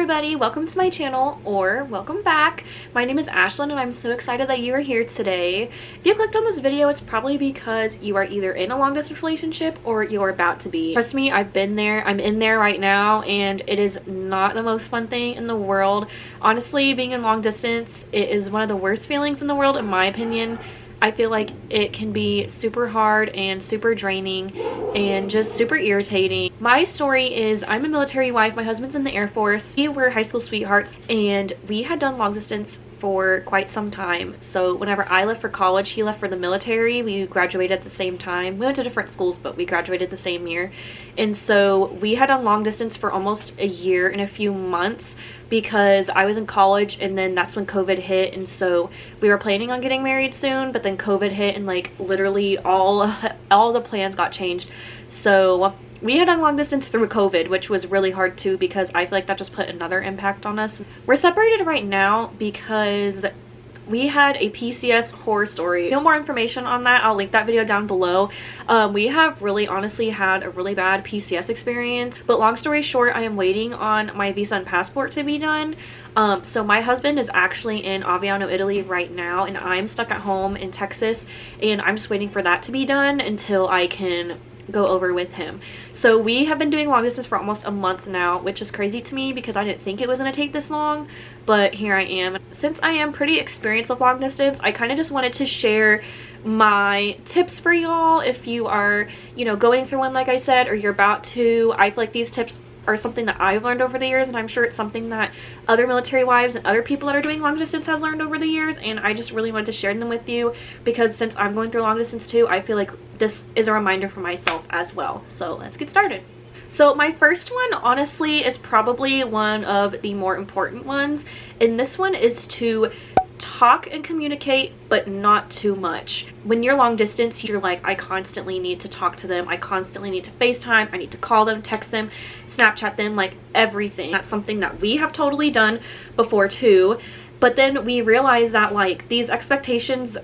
everybody, welcome to my channel, or welcome back. My name is Ashlyn and I'm so excited that you are here today. If you clicked on this video, it's probably because you are either in a long distance relationship or you're about to be. Trust me, I've been there, I'm in there right now, and it is not the most fun thing in the world. Honestly, being in long distance, it is one of the worst feelings in the world in my opinion. I feel like it can be super hard and super draining and just super irritating. My story is I'm a military wife. My husband's in the Air Force. We were high school sweethearts and we had done long distance for quite some time. So whenever I left for college, he left for the military. We graduated at the same time. We went to different schools, but we graduated the same year. And so we had done long distance for almost a year and a few months because I was in college, and then that's when COVID hit. And so we were planning on getting married soon, but then COVID hit and like literally all the plans got changed. So we had done long distance through COVID, which was really hard too because I feel like that just put another impact on us. We're separated right now because we had a PCS horror story. No more information on that. I'll link that video down below. We have really honestly had a really bad PCS experience, but long story short, I am waiting on my visa and passport to be done. So my husband is actually in Aviano, Italy right now, and I'm stuck at home in Texas, and I'm just waiting for that to be done until I can go over with him. So we have been doing long distance for almost a month now, which is crazy to me because I didn't think it was going to take this long, but here I am. Since I am pretty experienced with long distance, I kind of just wanted to share my tips for y'all if you are, you know, going through one like I said, or you're about to. I feel like these tips are something that I've learned over the years, and I'm sure it's something that other military wives and other people that are doing long distance has learned over the years, and I just really wanted to share them with you because since I'm going through long distance too, I feel like this is a reminder for myself as well. So let's get started. So my first one honestly is probably one of the more important ones, and this one is to talk and communicate, but not too much. When you're long distance, you're like, I constantly need to talk to them, I constantly need to FaceTime, I need to call them, text them, Snapchat them, like everything. That's something that we have totally done before too, but then we realize that like these expectations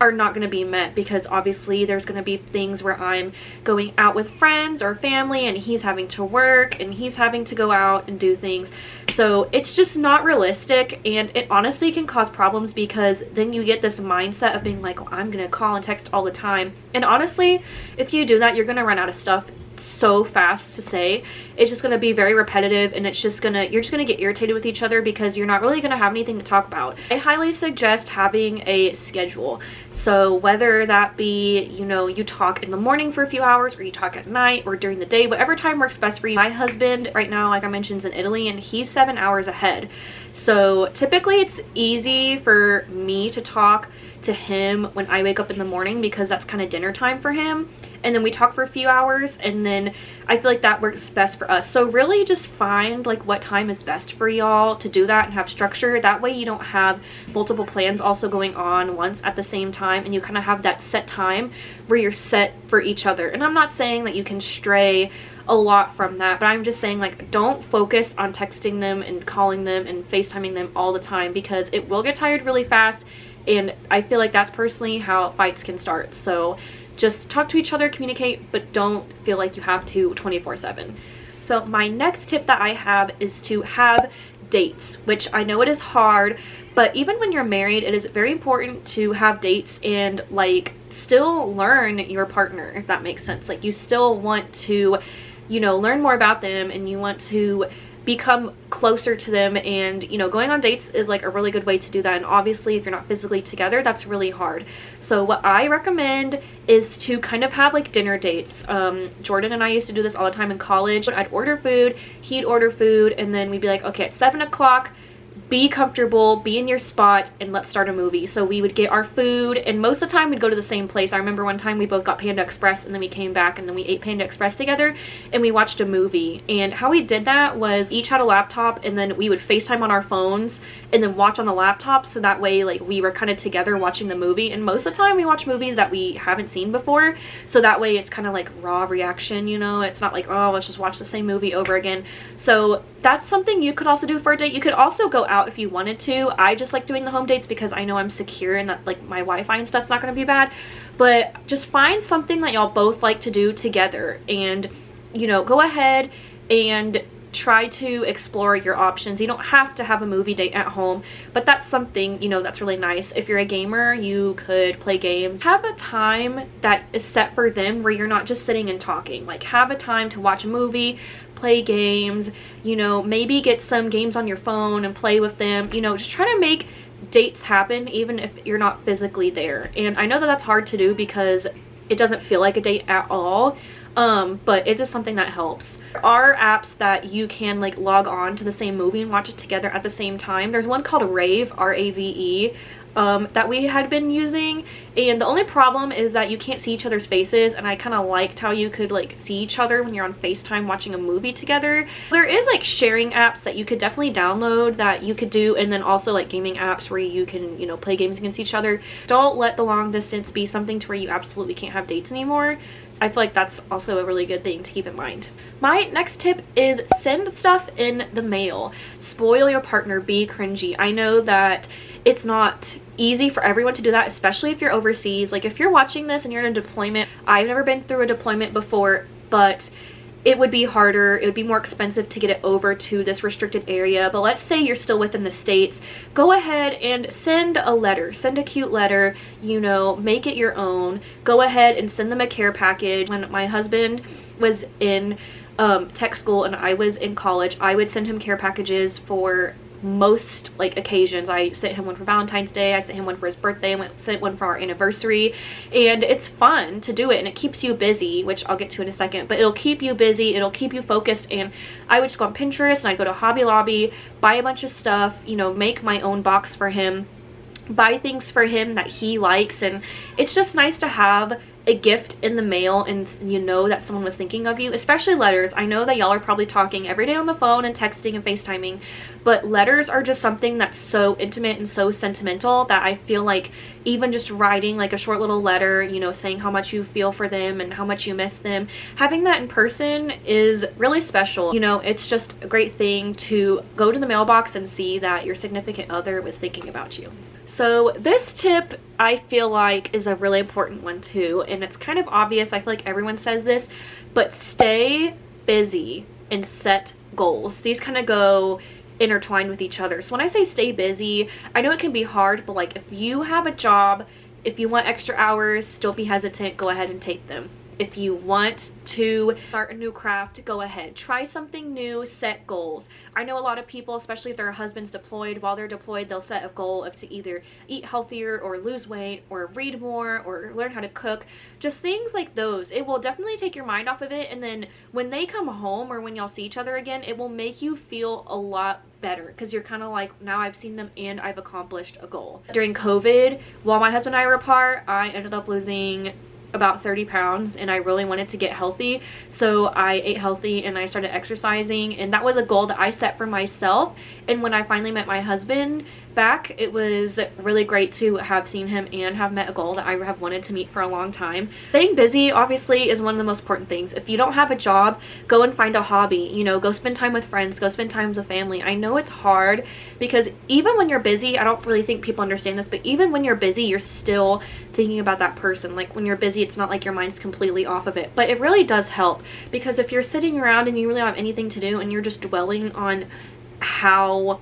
are not going to be met because obviously there's going to be things where I'm going out with friends or family and he's having to work and he's having to go out and do things. So it's just not realistic, and it honestly can cause problems because then you get this mindset of being like, oh, I'm going to call and text all the time. And honestly, if you do that, you're going to run out of stuff so fast to say. It's just going to be very repetitive, and it's just gonna, you're just going to get irritated with each other because you're not really going to have anything to talk about. I highly suggest having a schedule. So whether that be, you know, you talk in the morning for a few hours, or you talk at night, or during the day, whatever time works best for you. My husband right now, like I mentioned, is in Italy, and he's 7 hours ahead. So typically it's easy for me to talk to him when I wake up in the morning because that's kind of dinner time for him, and then we talk for a few hours, and then I feel like that works best for us. So really just find like what time is best for y'all to do that and have structure. That way you don't have multiple plans also going on once at the same time, and you kind of have that set time where you're set for each other. And I'm not saying that you can stray a lot from that, but I'm just saying like don't focus on texting them and calling them and FaceTiming them all the time because it will get tired really fast, and I feel like that's personally how fights can start. So just talk to each other, communicate, but don't feel like you have to 24/7. So my next tip that I have is to have dates, which I know it is hard, but even when you're married, it is very important to have dates and like still learn your partner, if that makes sense. Like you still want to, you know, learn more about them, and you want to become closer to them, and you know, going on dates is like a really good way to do that. And obviously if you're not physically together, that's really hard. So what I recommend is to kind of have like dinner dates. Jordan and I used to do this all the time in college. I'd order food, he'd order food, and then we'd be like, okay, at 7 o'clock, be comfortable, be in your spot, and let's start a movie. So we would get our food, and most of the time we'd go to the same place. I remember one time we both got Panda Express, and then we came back and then we ate Panda Express together and we watched a movie. And how we did that was each had a laptop, and then we would FaceTime on our phones and then watch on the laptop, so that way like we were kind of together watching the movie. And most of the time we watch movies that we haven't seen before, so that way it's kind of like raw reaction, you know. It's not like, oh, let's just watch the same movie over again. So that's something you could also do for a date. You could also go out if you wanted to. I just like doing the home dates because I know I'm secure and that like my Wi-Fi and stuff's not going to be bad. But just find something that y'all both like to do together, and you know, go ahead and try to explore your options. You don't have to have a movie date at home, but that's something, you know, that's really nice. If you're a gamer, you could play games. Have a time that is set for them where you're not just sitting and talking. Like, have a time to watch a movie, play games, you know, maybe get some games on your phone and play with them. You know, just try to make dates happen even if you're not physically there. And I know that that's hard to do because it doesn't feel like a date at all. But it is something that helps. There are apps that you can like log on to the same movie and watch it together at the same time. There's one called Rave, R-A-V-E, that we had been using, and the only problem is that you can't see each other's faces, and I kind of liked how you could like see each other when you're on FaceTime watching a movie together. There is like sharing apps that you could definitely download that you could do, and then also like gaming apps where you can, you know, play games against each other. Don't let the long distance be something to where you absolutely can't have dates anymore. I feel like that's also a really good thing to keep in mind. My next tip is send stuff in the mail. Spoil your partner, be cringy. I know that it's not easy for everyone to do that, especially if you're overseas. Like, if you're watching this and you're in a deployment, I've never been through a deployment before, but it would be harder, it would be more expensive to get it over to this restricted area. But let's say you're still within the States, go ahead and send a letter, send a cute letter, you know, make it your own. Go ahead and send them a care package. When my husband was in tech school and I was in college, I would send him care packages for most like occasions. I sent him one for Valentine's Day, I sent him one for his birthday, I sent one for our anniversary, and it's fun to do it, and it keeps you busy, which I'll get to in a second, but it'll keep you busy, it'll keep you focused. And I would just go on Pinterest and I'd go to Hobby Lobby, buy a bunch of stuff, you know, make my own box for him, buy things for him that he likes, and it's just nice to have a gift in the mail and you know that someone was thinking of you. Especially letters. I know that y'all are probably talking every day on the phone and texting and FaceTiming, but letters are just something that's so intimate and so sentimental that I feel like even just writing like a short little letter, you know, saying how much you feel for them and how much you miss them, having that in person is really special. You know, it's just a great thing to go to the mailbox and see that your significant other was thinking about you. So this tip I feel like is a really important one too, and it's kind of obvious, I feel like everyone says this, but stay busy and set goals. These kind of go intertwined with each other. So when I say stay busy, I know it can be hard, but like if you have a job, if you want extra hours, don't be hesitant, go ahead and take them. If you want to start a new craft, go ahead. Try something new, set goals. I know a lot of people, especially if their husband's deployed, while they're deployed, they'll set a goal of to either eat healthier or lose weight or read more or learn how to cook. Just things like those. It will definitely take your mind off of it, and then when they come home or when y'all see each other again, it will make you feel a lot better because you're kind of like, now I've seen them and I've accomplished a goal. During COVID, while my husband and I were apart, I ended up losing about 30 pounds and I really wanted to get healthy, so I ate healthy and I started exercising, and that was a goal that I set for myself. And when I finally met my husband back, it was really great to have seen him and have met a goal that I have wanted to meet for a long time. Staying busy obviously is one of the most important things. If you don't have a job, go and find a hobby, you know, go spend time with friends, go spend time with family. I know it's hard because even when you're busy, I don't really think people understand this, but even when you're busy, you're still thinking about that person. Like when you're busy, it's not like your mind's completely off of it, but it really does help, because if you're sitting around and you really don't have anything to do and you're just dwelling on how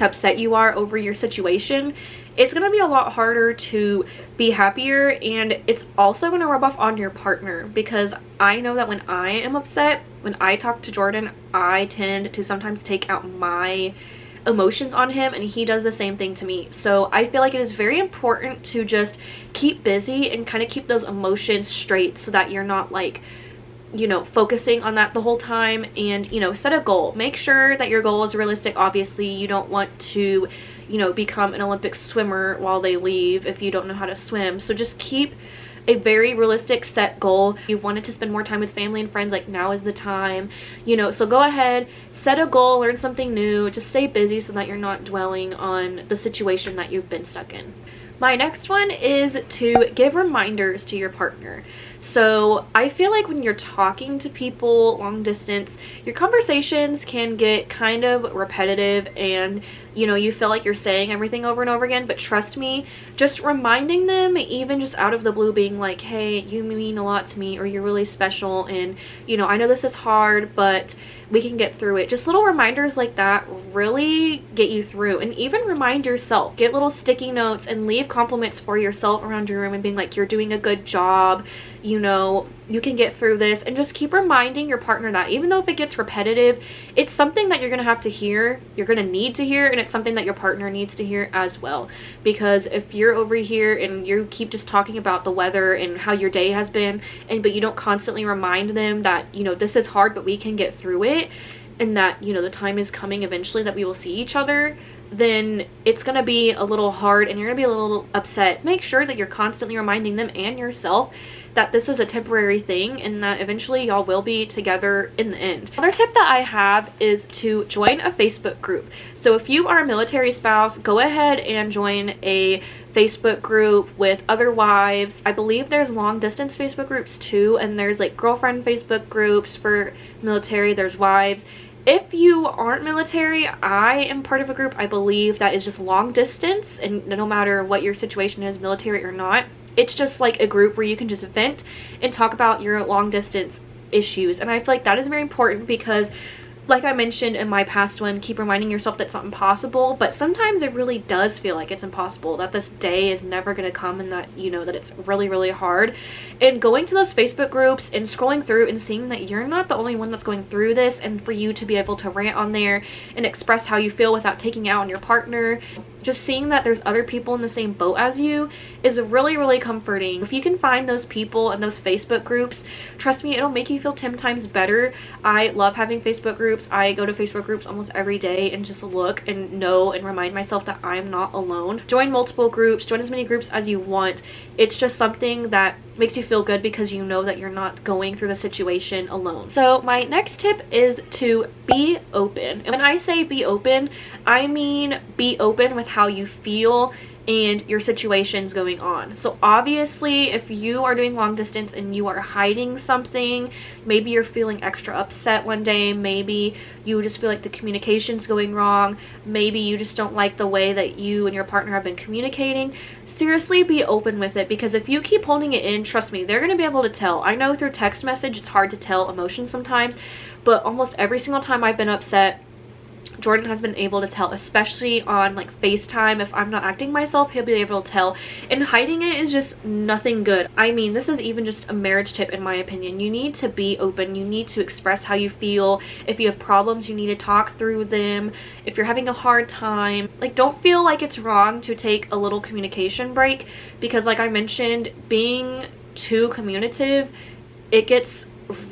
upset you are over your situation, it's going to be a lot harder to be happier, and it's also going to rub off on your partner, because I know that when I am upset, when I talk to Jordan, I tend to sometimes take out my emotions on him, and he does the same thing to me. So I feel like it is very important to just keep busy and kind of keep those emotions straight so that you're not like, you know, focusing on that the whole time. And, you know, set a goal. Make sure that your goal is realistic. Obviously, you don't want to, you know, become an Olympic swimmer while they leave if you don't know how to swim. So just keep a very realistic set goal. You've wanted to spend more time with family and friends, like now is the time, you know, so go ahead, set a goal, learn something new, just stay busy so that you're not dwelling on the situation that you've been stuck in. My next one is to give reminders to your partner. So I feel like when you're talking to people long distance, your conversations can get kind of repetitive, and you know, you feel like you're saying everything over and over again. But trust me, just reminding them, even just out of the blue, being like, hey, you mean a lot to me, or you're really special, and you know, I know this is hard, but we can get through it. Just little reminders like that really get you through. And even remind yourself, get little sticky notes and leave compliments for yourself around your room and being like, you're doing a good job, you know, you can get through this. And just keep reminding your partner that, even though if it gets repetitive, it's something that you're gonna have to hear, you're gonna need to hear, and it's something that your partner needs to hear as well. Because if you're over here and you keep just talking about the weather and how your day has been, but you don't constantly remind them that, you know, this is hard but we can get through it, and that, you know, the time is coming eventually that we will see each other, then it's gonna be a little hard and you're gonna be a little upset. Make sure that you're constantly reminding them and yourself that this is a temporary thing and that eventually y'all will be together in the end. Another tip that I have is to join a Facebook group. So if you are a military spouse, go ahead and join a Facebook group with other wives. I believe there's long distance Facebook groups too, and there's like girlfriend Facebook groups for military, there's wives. If you aren't military, I am part of a group, I believe, that is just long distance, and no matter what your situation is, military or not, it's just like a group where you can just vent and talk about your long distance issues. And I feel like that is very important because, like I mentioned in my past one, keep reminding yourself that it's not impossible, but sometimes it really does feel like it's impossible, that this day is never going to come, and that, you know, that it's really, really hard. And going to those Facebook groups and scrolling through and seeing that you're not the only one that's going through this, and for you to be able to rant on there and express how you feel without taking it out on your partner, just seeing that there's other people in the same boat as you is really, really comforting. If you can find those people and those Facebook groups, trust me, it'll make you feel 10 times better. I love having Facebook groups. I go to Facebook groups almost every day and just look and know and remind myself that I'm not alone. Join multiple groups, join as many groups as you want. It's just something that makes you feel good because you know that you're not going through the situation alone. So my next tip is to be open. And when I say be open, I mean be open with how you feel and your situations going on. So obviously, if you are doing long distance and you are hiding something, maybe you're feeling extra upset one day, maybe you just feel like the communication's going wrong, maybe you just don't like the way that you and your partner have been communicating, seriously be open with it. Because if you keep holding it in, trust me, they're going to be able to tell. I know through text message it's hard to tell emotions sometimes, but almost every single time I've been upset, Jordan has been able to tell, especially on like FaceTime. If I'm not acting myself, he'll be able to tell. And hiding it is just nothing good. I mean, this is even just a marriage tip in my opinion. You need to be open. You need to express how you feel. If you have problems, you need to talk through them. If you're having a hard time, like, don't feel like it's wrong to take a little communication break, because like I mentioned, being too communicative, it gets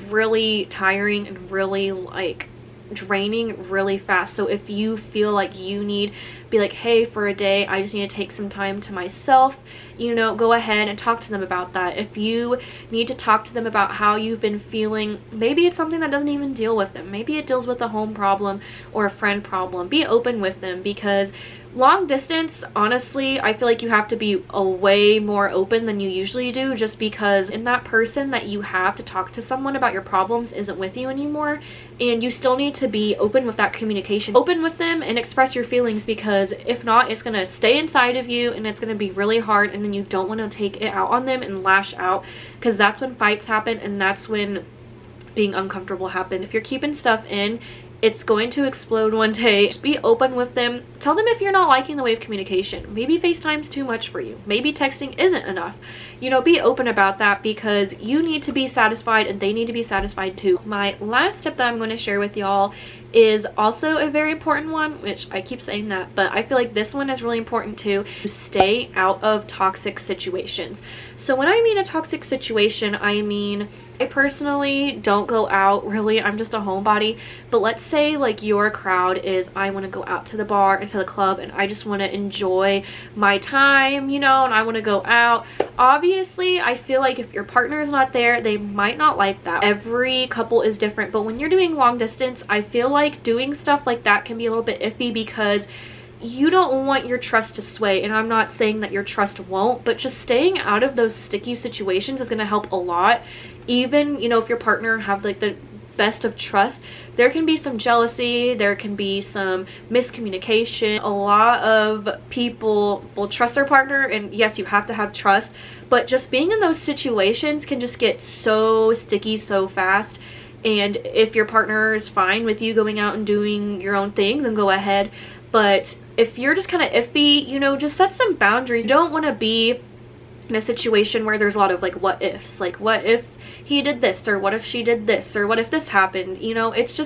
really tiring and really like draining really fast. So if you feel like you need, be like, hey, for a day I just need to take some time to myself, you know, go ahead and talk to them about that. If you need to talk to them about how you've been feeling, maybe it's something that doesn't even deal with them, maybe it deals with a home problem or a friend problem, be open with them. Because long distance, honestly, I feel like you have to be a way more open than you usually do, just because in that person that you have to talk to someone about your problems isn't with you anymore, and you still need to be open with that communication, open with them and express your feelings, because if not, it's gonna stay inside of you and it's gonna be really hard, and then you don't want to take it out on them and lash out, because that's when fights happen and that's when being uncomfortable happen. If you're keeping stuff in, it's going to explode one day. Just be open with them. Tell them if you're not liking the way of communication. Maybe FaceTime's too much for you. Maybe texting isn't enough. You know, be open about that, because you need to be satisfied and they need to be satisfied too. My last tip that I'm going to share with y'all is also a very important one, which I keep saying that, but I feel like this one is really important too. Stay out of toxic situations. So when I mean a toxic situation, I mean, I personally don't go out really. I'm just a homebody. But let's say like your crowd is, I want to go out to the bar and to the club and I just want to enjoy my time, you know, and I want to go out. Obviously, I feel like if your partner is not there, they might not like that. Every couple is different, but when you're doing long distance, I feel like doing stuff like that can be a little bit iffy, because you don't want your trust to sway, and I'm not saying that your trust won't, but just staying out of those sticky situations is going to help a lot. Even, you know, if your partner have like the best of trust, there can be some jealousy, there can be some miscommunication. A lot of people will trust their partner, and yes, you have to have trust, but just being in those situations can just get so sticky so fast. And if your partner is fine with you going out and doing your own thing, then go ahead. But if you're just kind of iffy, you know, just set some boundaries. You don't want to be in a situation where there's a lot of like what ifs, like what if he did this, or what if she did this, or what if this happened. You know, it's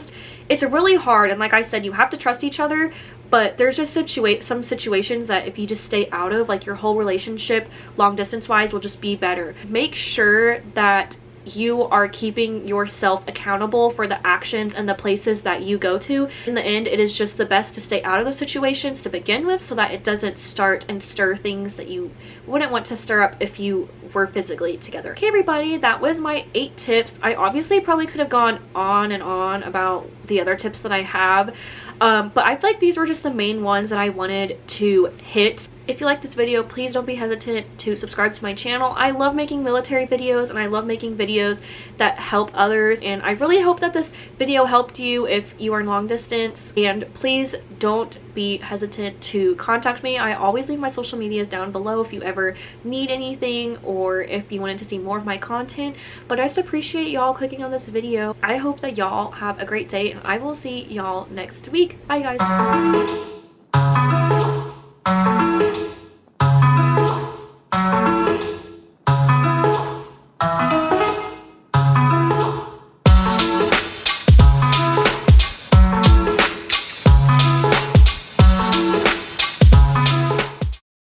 really hard. And like I said, you have to trust each other, but there's just some situations that if you just stay out of, like your whole relationship long distance wise will just be better. Make sure that you are keeping yourself accountable for the actions and the places that you go to. In the end, it is just the best to stay out of those situations to begin with, so that it doesn't start and stir things that you wouldn't want to stir up if you were physically together. Okay, everybody, that was my 8 tips. I obviously probably could have gone on and on about the other tips that I have, but I feel like these were just the main ones that I wanted to hit. If you like this video, please don't be hesitant to subscribe to my channel. I love making military videos, and I love making videos that help others, and I really hope that this video helped you if you are long distance. And please don't be hesitant to contact me. I always leave my social medias down below if you ever need anything, or if you wanted to see more of my content. But I just appreciate y'all clicking on this video. I hope that y'all have a great day, and I will see y'all next week. Bye guys.